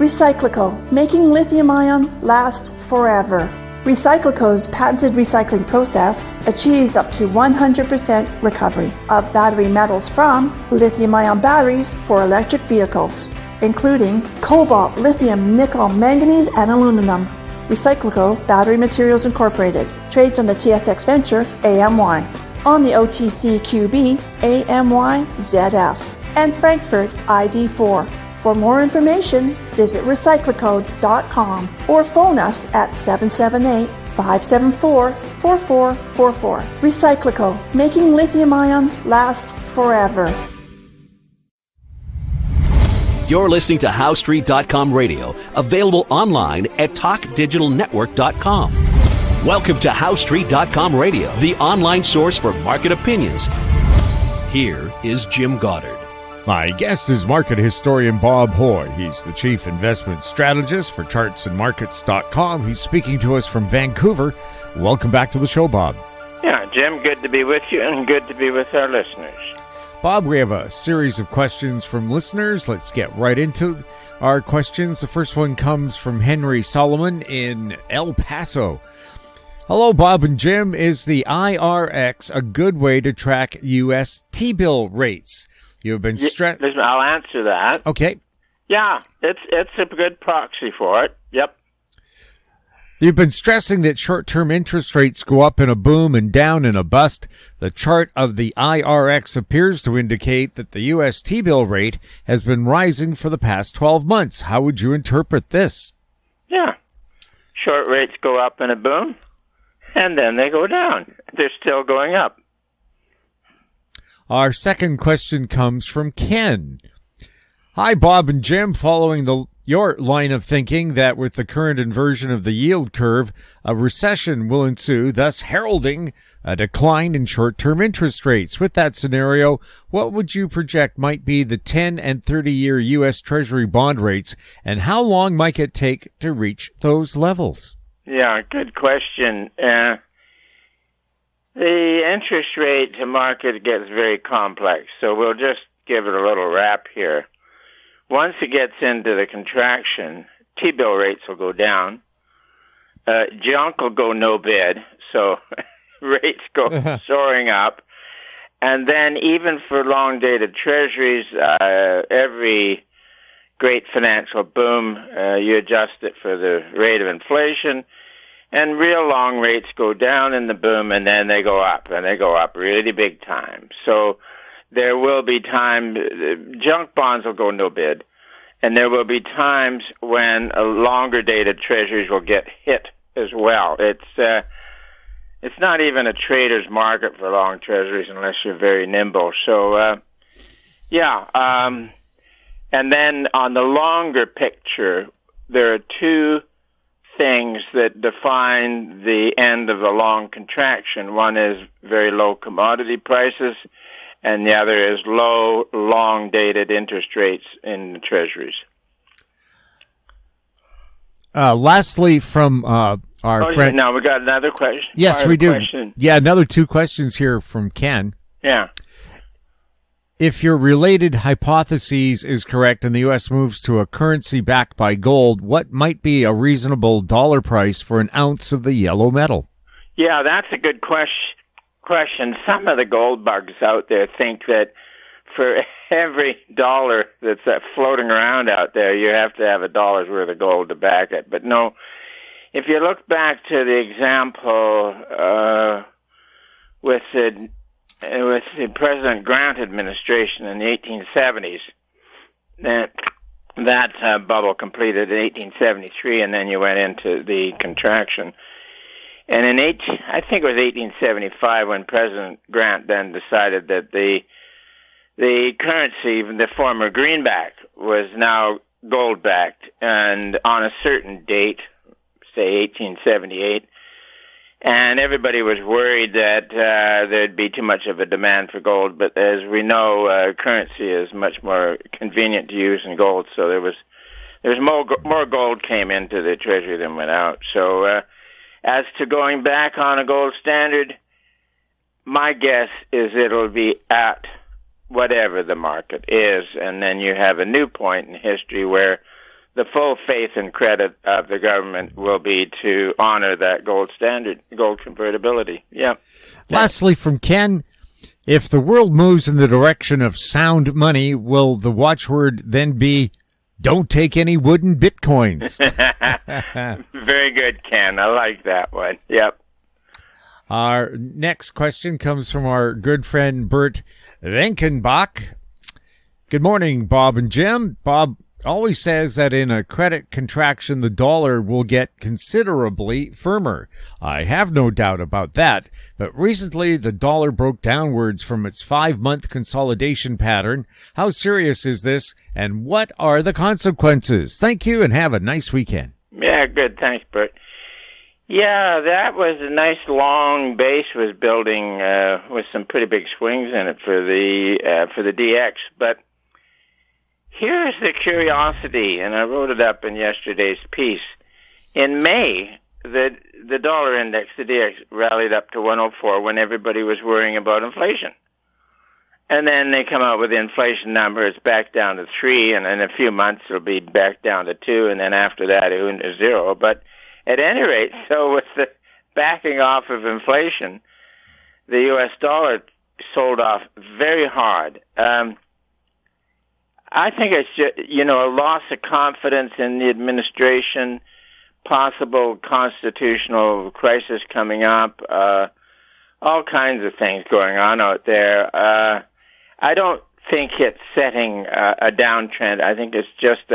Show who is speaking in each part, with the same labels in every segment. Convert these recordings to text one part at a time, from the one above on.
Speaker 1: Recyclico, making lithium-ion last forever. Recyclico's patented recycling process achieves up to 100% recovery of battery metals from lithium-ion batteries for electric vehicles, including cobalt, lithium, nickel, manganese, and aluminum. Recyclico Battery Materials Incorporated trades on the TSX Venture AMY, on the OTCQB AMYZF, and Frankfurt ID4. For more information, visit recyclicode.com or phone us at 778-574-4444. Recyclico, making lithium-ion last forever.
Speaker 2: You're listening to HowStreet.com radio, available online at TalkDigitalNetwork.com. Welcome to HowStreet.com radio, the online source for market opinions. Here is Jim Goddard.
Speaker 3: My guest is market historian Bob Hoye. He's the chief investment strategist for chartsandmarkets.com. He's speaking to us from Vancouver. Welcome back to the show, Bob.
Speaker 4: Yeah, Jim, good to be with you and good to be with our listeners.
Speaker 3: Bob, we have a series of questions from listeners. Let's get right into our questions. The first one comes from Henry Solomon in El Paso. Hello, Bob and Jim. Is the IRX a good way to track U.S. T-bill rates? You have been stressed.
Speaker 4: Listen, I'll answer that.
Speaker 3: Okay.
Speaker 4: Yeah, it's a good proxy for it. Yep.
Speaker 3: You've been stressing that short-term interest rates go up in a boom and down in a bust. The chart of the IRX appears to indicate that the U.S. T-bill rate has been rising for the past 12 months. How would you interpret this?
Speaker 4: Yeah. Short rates go up in a boom, and then they go down. They're still going up.
Speaker 3: Our second question comes from Ken. Hi, Bob and Jim. Following your line of thinking that with the current inversion of the yield curve, a recession will ensue, thus heralding a decline in short-term interest rates. With that scenario, what would you project might be the 10 and 30-year U.S. Treasury bond rates, and how long might it take to reach those levels?
Speaker 4: Yeah, good question. The interest rate market gets very complex, so we'll just give it a little wrap here. Once it gets into the contraction, T-bill rates will go down. Junk will go no bid, so rates go soaring up. And then even for long-dated treasuries, every great financial boom, you adjust it for the rate of inflation. And real long rates go down in the boom, and then they go up, and they go up really big time. So there will be time, junk bonds will go no bid, and there will be times when longer dated treasuries will get hit as well. It's not even a trader's market for long treasuries unless you're very nimble. So, and then on the longer picture, there are two things that define the end of the long contraction. One is very low commodity prices, and the other is low, long-dated interest rates in the treasuries.
Speaker 3: Lastly, from our friend...
Speaker 4: Now we got another question.
Speaker 3: Yes, we do. Question. Yeah, another two questions here from Ken.
Speaker 4: Yeah.
Speaker 3: If your related hypotheses is correct and the U.S. moves to a currency backed by gold, what might be a reasonable dollar price for an ounce of the yellow metal?
Speaker 4: Yeah, that's a good question. Some of the gold bugs out there think that for every dollar that's floating around out there, you have to have a dollar's worth of gold to back it. But no, if you look back to the example with the President Grant administration in the 1870s, that bubble completed in 1873, and then you went into the contraction. And I think it was 1875 when President Grant then decided that the currency, even the former greenback, was now gold-backed, and on a certain date, say 1878, and everybody was worried that there'd be too much of a demand for gold. But as we know, currency is much more convenient to use than gold. So there was more gold came into the treasury than went out. So as to going back on a gold standard, my guess is it'll be at whatever the market is, and then you have a new point in history where the full faith and credit of the government will be to honor that gold standard, gold convertibility. Yeah.
Speaker 3: Lastly, from Ken, if the world moves in the direction of sound money, will the watchword then be, don't take any wooden bitcoins?
Speaker 4: Very good, Ken. I like that one. Yep.
Speaker 3: Our next question comes from our good friend Bert Venkenbach. Good morning, Bob and Jim. Bob always says that in a credit contraction, the dollar will get considerably firmer. I have no doubt about that, but recently the dollar broke downwards from its 5-month consolidation pattern. How serious is this, and what are the consequences? Thank you, and have a nice weekend.
Speaker 4: Yeah, good. Thanks, Bert. Yeah, that was a nice long base was building with some pretty big swings in it for the DX, but here's the curiosity, and I wrote it up in yesterday's piece. In May, the dollar index, the DX, rallied up to 104 when everybody was worrying about inflation. And then they come out with the inflation numbers back down to 3, and in a few months it'll be back down to 2, and then after that it's 0. But at any rate, so with the backing off of inflation, the U.S. dollar sold off very hard. I think it's just, a loss of confidence in the administration, possible constitutional crisis coming up, all kinds of things going on out there. I don't think it's setting a downtrend. I think it's just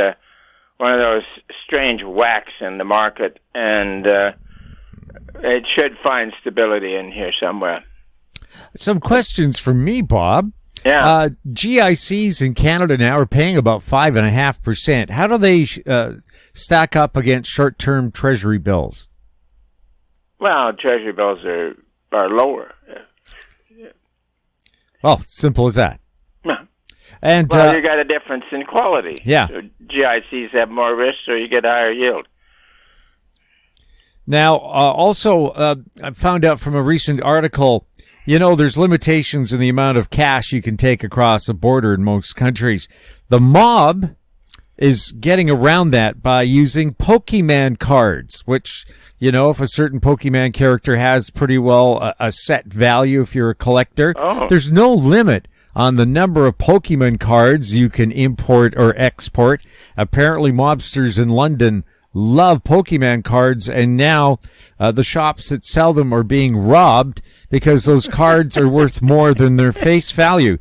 Speaker 4: one of those strange whacks in the market, and it should find stability in here somewhere.
Speaker 3: Some questions from me, Bob.
Speaker 4: Yeah.
Speaker 3: GICs in Canada now are paying about 5.5%. How do they stack up against short-term Treasury bills?
Speaker 4: Well, Treasury bills are lower. Yeah.
Speaker 3: Well, simple as that.
Speaker 4: Yeah.
Speaker 3: And
Speaker 4: well, you got a difference in quality.
Speaker 3: Yeah.
Speaker 4: So GICs have more risk, so you get a higher yield.
Speaker 3: Now, also, I found out from a recent article, there's limitations in the amount of cash you can take across a border in most countries. The mob is getting around that by using Pokemon cards, which, if a certain Pokemon character has pretty well a set value if you're a collector, there's no limit on the number of Pokemon cards you can import or export. Apparently, mobsters in London love Pokemon cards, and now the shops that sell them are being robbed because those cards are worth more than their face value.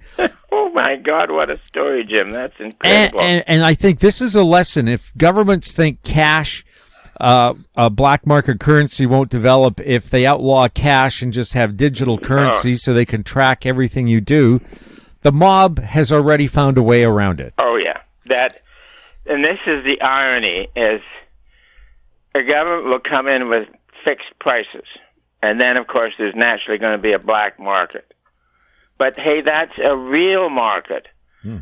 Speaker 4: Oh, my God, what a story, Jim. That's incredible.
Speaker 3: And I think this is a lesson. If governments think cash, a black market currency won't develop if they outlaw cash and just have digital currency so they can track everything you do, the mob has already found a way around it.
Speaker 4: Oh, yeah. And this is the irony, is the government will come in with fixed prices. And then, of course, there's naturally going to be a black market. But, hey, that's a real market.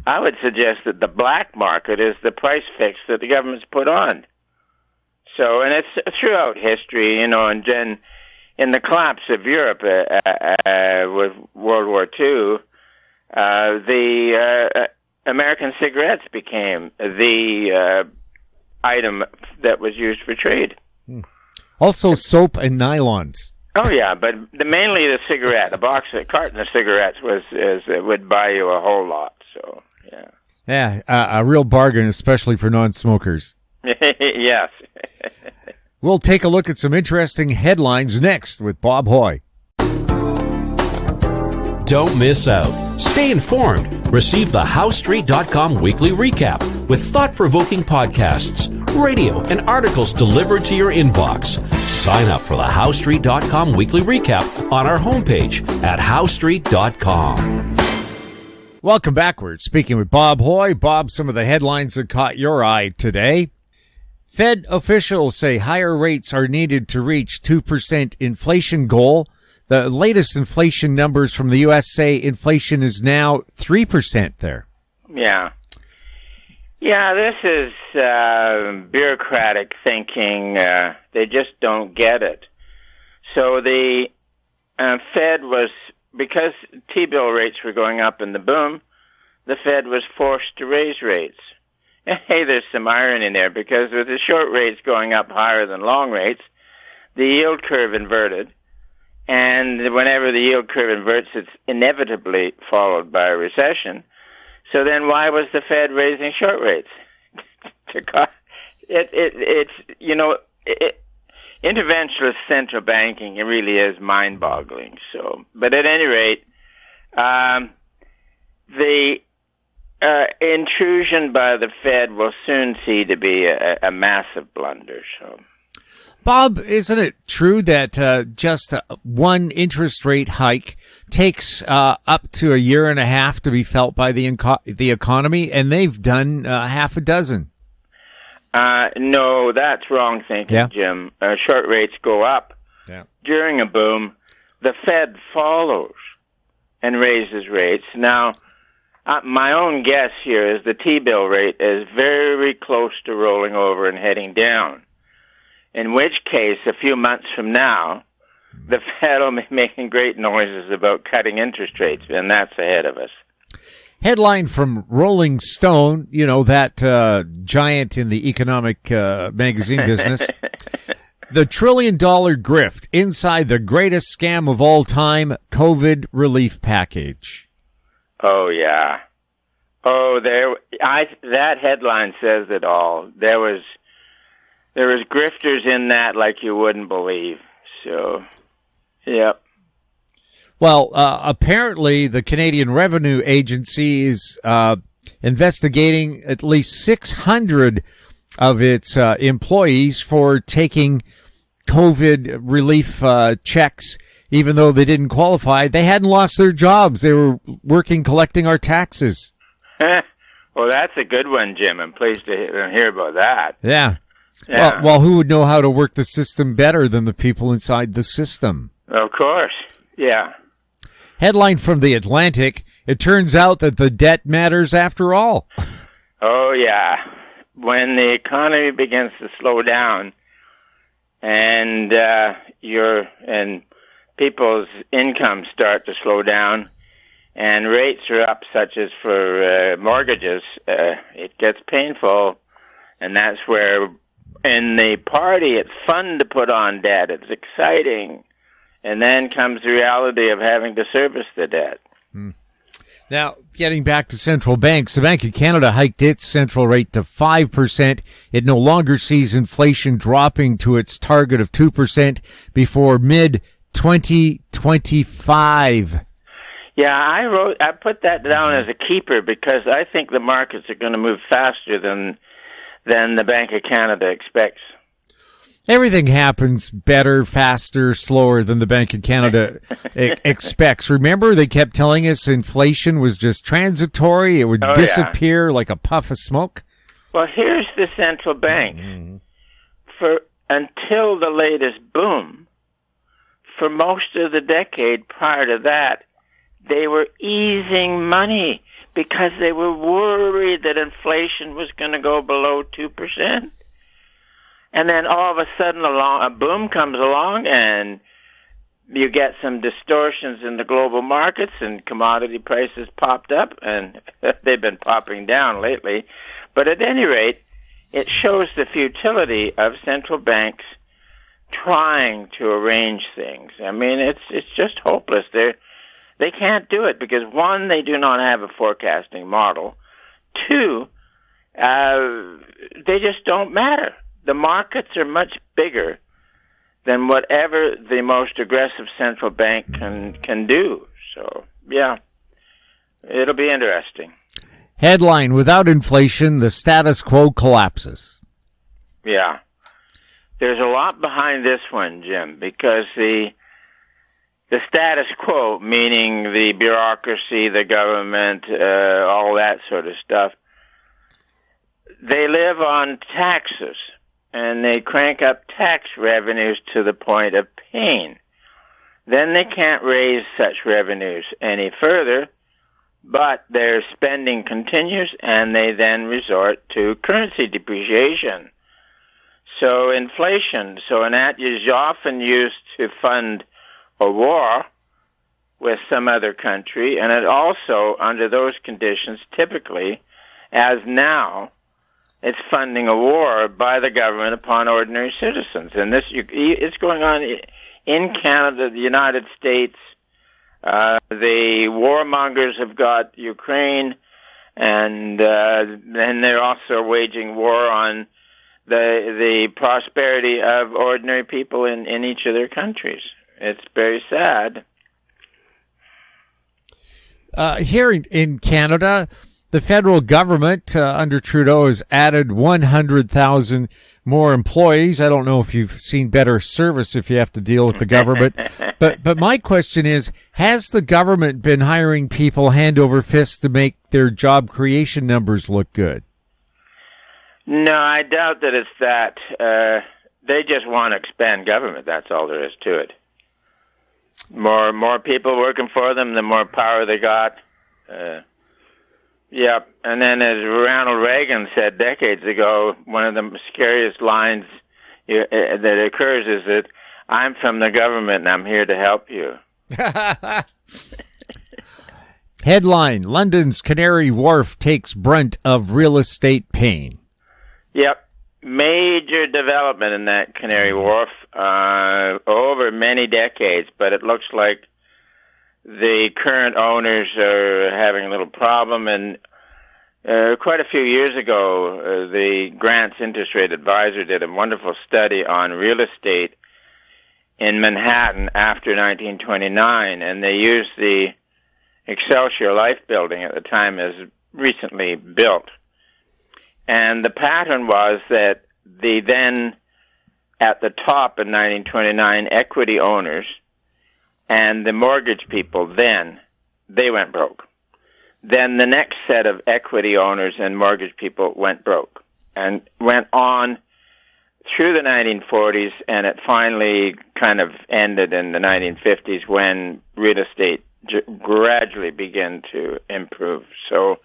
Speaker 4: I would suggest that the black market is the price fix that the government's put on. So, and it's throughout history, and then in the collapse of Europe with World War II, the American cigarettes became the item that was used for trade.
Speaker 3: Also soap and nylons.
Speaker 4: Oh, yeah, but mainly the cigarette. A carton of cigarettes would buy you a whole lot, so, yeah.
Speaker 3: Yeah, a real bargain, especially for non-smokers.
Speaker 4: Yes.
Speaker 3: We'll take a look at some interesting headlines next with Bob Hoye.
Speaker 2: Don't miss out. Stay informed. Receive the HowStreet.com weekly recap with thought-provoking podcasts, radio, and articles delivered to your inbox. Sign up for the HowStreet.com weekly recap on our homepage at HowStreet.com.
Speaker 3: Welcome back. We're speaking with Bob Hoye. Bob, some of the headlines that caught your eye today. Fed officials say higher rates are needed to reach 2% inflation goal. The latest inflation numbers from the U.S. say inflation is now 3% there.
Speaker 4: Yeah. Yeah, this is bureaucratic thinking. They just don't get it. So the Fed was, because T-bill rates were going up in the boom, the Fed was forced to raise rates. hey, there's some irony there, because with the short rates going up higher than long rates, the yield curve inverted. And whenever the yield curve inverts, it's inevitably followed by a recession. So then why was the Fed raising short rates? Interventionist central banking, it really is mind-boggling. So, but at any rate, the intrusion by the Fed will soon see to be a massive blunder. So,
Speaker 3: Bob, isn't it true that just one interest rate hike takes up to a year and a half to be felt by the economy, and they've done half a dozen?
Speaker 4: No, that's wrong thinking, Jim. Short rates go up during a boom. The Fed follows and raises rates. Now, my own guess here is the T-bill rate is very close to rolling over and heading down, in which case, a few months from now, the Fed will be making great noises about cutting interest rates, and that's ahead of us.
Speaker 3: Headline from Rolling Stone, that giant in the economic magazine business. The $1 trillion grift inside the greatest scam of all time, COVID relief package.
Speaker 4: Oh, yeah. Oh, that headline says it all. There was grifters in that like you wouldn't believe. So, yep.
Speaker 3: Well, apparently the Canadian Revenue Agency is investigating at least 600 of its employees for taking COVID relief checks, even though they didn't qualify. They hadn't lost their jobs. They were working collecting our taxes.
Speaker 4: Well, that's a good one, Jim. I'm pleased to hear about that.
Speaker 3: Yeah.
Speaker 4: Yeah.
Speaker 3: Well, who would know how to work the system better than the people inside the system?
Speaker 4: Of course. Yeah.
Speaker 3: Headline from The Atlantic, it turns out that the debt matters after all.
Speaker 4: Oh, yeah. When the economy begins to slow down and people's incomes start to slow down and rates are up, such as for mortgages, it gets painful. And that's where in the party it's fun to put on debt. It's exciting. And then comes the reality of having to service the debt.
Speaker 3: Now, getting back to central banks, the Bank of Canada hiked its central rate to 5%. It no longer sees inflation dropping to its target of 2% before mid-2025.
Speaker 4: Yeah, I put that down as a keeper because I think the markets are going to move faster than the Bank of Canada expects.
Speaker 3: Everything happens better, faster, slower than the Bank of Canada expects. Remember, they kept telling us inflation was just transitory. It would disappear like a puff of smoke.
Speaker 4: Well, here's the central bank. Until the latest boom, for most of the decade prior to that, they were easing money because they were worried that inflation was going to go below 2%. And then all of a sudden a boom comes along and you get some distortions in the global markets and commodity prices popped up, and they've been popping down lately. But at any rate, it shows the futility of central banks trying to arrange things. I mean, it's just hopeless. They can't do it because, one, they do not have a forecasting model. Two, they just don't matter. The markets are much bigger than whatever the most aggressive central bank can do. So, yeah, it'll be interesting.
Speaker 3: Headline, without inflation, the status quo collapses.
Speaker 4: Yeah. There's a lot behind this one, Jim, because the status quo, meaning the bureaucracy, the government, all that sort of stuff, they live on taxes. And they crank up tax revenues to the point of pain. Then they can't raise such revenues any further, but their spending continues, and they then resort to currency depreciation. So inflation, and that is often used to fund a war with some other country, and it also, under those conditions, typically, as now, it's funding a war by the government upon ordinary citizens. And it's going on in Canada, the United States. The warmongers have got Ukraine, and they're also waging war on the prosperity of ordinary people in each of their countries. It's very sad.
Speaker 3: Here in Canada, the federal government under Trudeau has added 100,000 more employees. I don't know if you've seen better service if you have to deal with the government. But my question is, has the government been hiring people hand over fist to make their job creation numbers look good?
Speaker 4: No, I doubt that it's that. They just want to expand government. That's all there is to it. More people working for them, the more power they got. Yeah, and then as Ronald Reagan said decades ago, one of the scariest lines that occurs is that I'm from the government and I'm here to help you.
Speaker 3: Headline, London's Canary Wharf takes brunt of real estate pain.
Speaker 4: Yep. Major development in that Canary Wharf over many decades, but it looks like the current owners are having a little problem. And quite a few years ago, the Grants Interest Rate Advisor did a wonderful study on real estate in Manhattan after 1929, and they used the Excelsior Life building at the time as recently built. And the pattern was that the then, at the top in 1929, equity owners and the mortgage people then, they went broke. Then the next set of equity owners and mortgage people went broke and went on through the 1940s, and it finally kind of ended in the 1950s when real estate gradually began to improve. So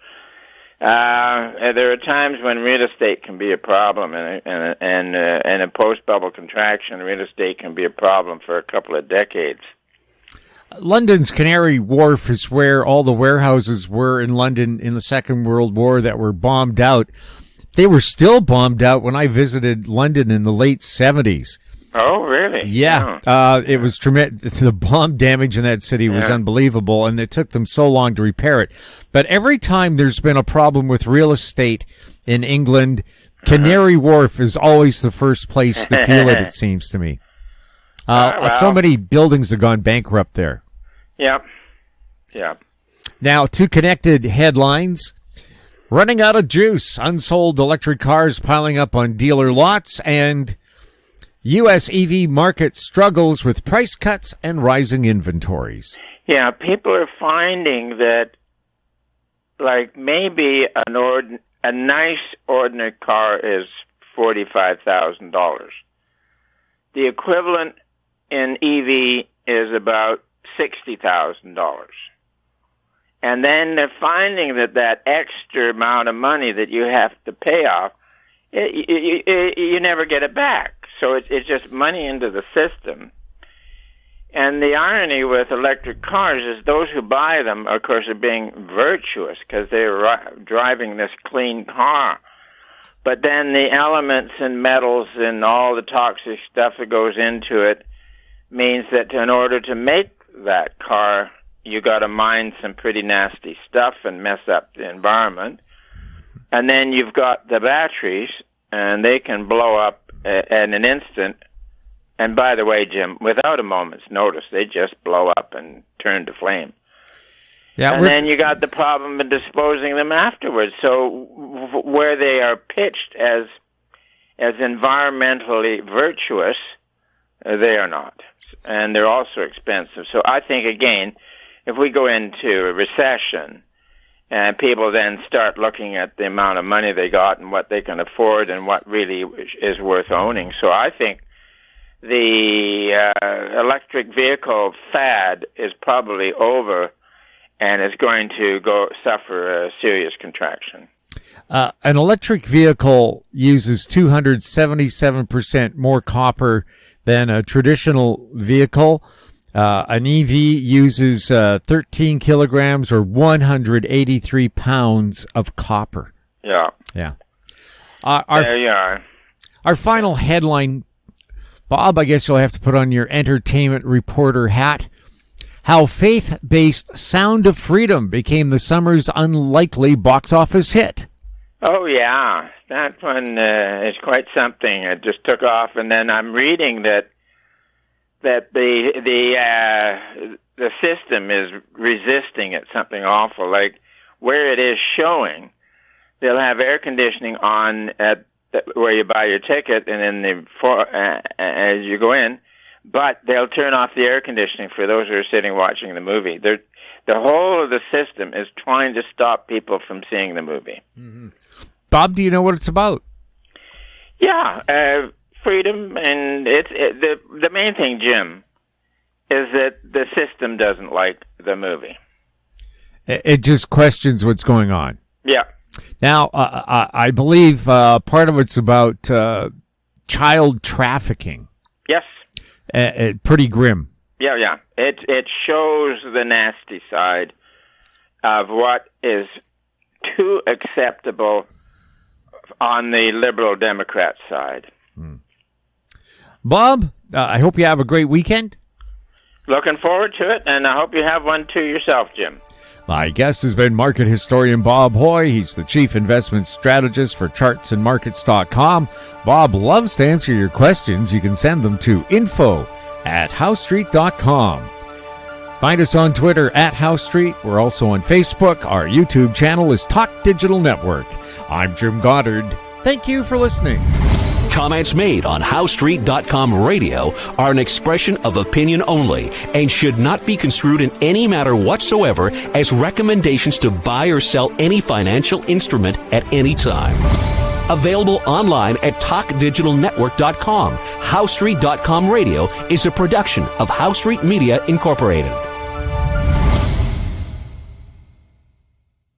Speaker 4: there are times when real estate can be a problem, and a post-bubble contraction, real estate can be a problem for a couple of decades.
Speaker 3: London's Canary Wharf is where all the warehouses were in London in the Second World War that were bombed out. They were still bombed out when I visited London in the late 70s.
Speaker 4: Oh, really?
Speaker 3: Yeah. It was tremendous. The bomb damage in that city was unbelievable, and it took them so long to repair it. But every time there's been a problem with real estate in England, Canary Wharf is always the first place to feel it, it seems to me. So many buildings have gone bankrupt there.
Speaker 4: Yep. Yeah.
Speaker 3: Now, two connected headlines. Running out of juice. Unsold electric cars piling up on dealer lots, and U.S. EV market struggles with price cuts and rising inventories.
Speaker 4: Yeah, people are finding that, like, maybe a nice ordinary car is $45,000. The equivalent in EV is about $60,000. And then they're finding that extra amount of money that you have to pay off, you never get it back. So it's just money into the system. And the irony with electric cars is those who buy them, of course, are being virtuous because they're driving this clean car. But then the elements and metals and all the toxic stuff that goes into it means that in order to make that car, you got to mine some pretty nasty stuff and mess up the environment. And then you've got the batteries, and they can blow up in an instant. And by the way, Jim, without a moment's notice, they just blow up and turn to flame. Yeah, and then you got the problem of disposing them afterwards. So where they are pitched as environmentally virtuous, they are not. And they're also expensive. So I think, again, if we go into a recession and people then start looking at the amount of money they got and what they can afford and what really is worth owning. So I think the electric vehicle fad is probably over and is going to suffer a serious contraction.
Speaker 3: An electric vehicle uses 277% more copper than a traditional vehicle. An EV uses 13 kilograms or 183 pounds of copper.
Speaker 4: Yeah.
Speaker 3: Yeah.
Speaker 4: There you are.
Speaker 3: Our final headline, Bob, I guess you'll have to put on your entertainment reporter hat. How faith-based Sound of Freedom became the summer's unlikely box office hit. Oh,
Speaker 4: yeah. That one is quite something. It just took off, and then I'm reading that the system is resisting it something awful. Like where it is showing, they'll have air conditioning on at where you buy your ticket, and then as you go in, but they'll turn off the air conditioning for those who are sitting watching the movie. The whole of the system is trying to stop people from seeing the movie.
Speaker 3: Mm-hmm. Bob, do you know what it's about?
Speaker 4: Yeah, freedom, and the main thing, Jim, is that the system doesn't like the movie.
Speaker 3: It just questions what's going on.
Speaker 4: Yeah.
Speaker 3: Now, I believe part of it's about child trafficking.
Speaker 4: Yes.
Speaker 3: Pretty grim.
Speaker 4: Yeah. It shows the nasty side of what is too acceptable on the liberal Democrat side.
Speaker 3: Bob, I hope you have a great weekend.
Speaker 4: Looking forward to it, and I hope you have one too yourself, Jim.
Speaker 3: My guest has been market historian Bob Hoye. He's the chief investment strategist for chartsandmarkets.com. Bob loves to answer your questions. You can send them to info@housestreet.com. Find us on Twitter @HouseStreet. We're also on Facebook. Our YouTube channel is Talk Digital Network. I'm Jim Goddard. Thank you for listening.
Speaker 2: Comments made on HoweStreet.com radio are an expression of opinion only and should not be construed in any matter whatsoever as recommendations to buy or sell any financial instrument at any time. Available online at TalkDigitalNetwork.com. HoweStreet.com radio is a production of Howe Street Media Incorporated.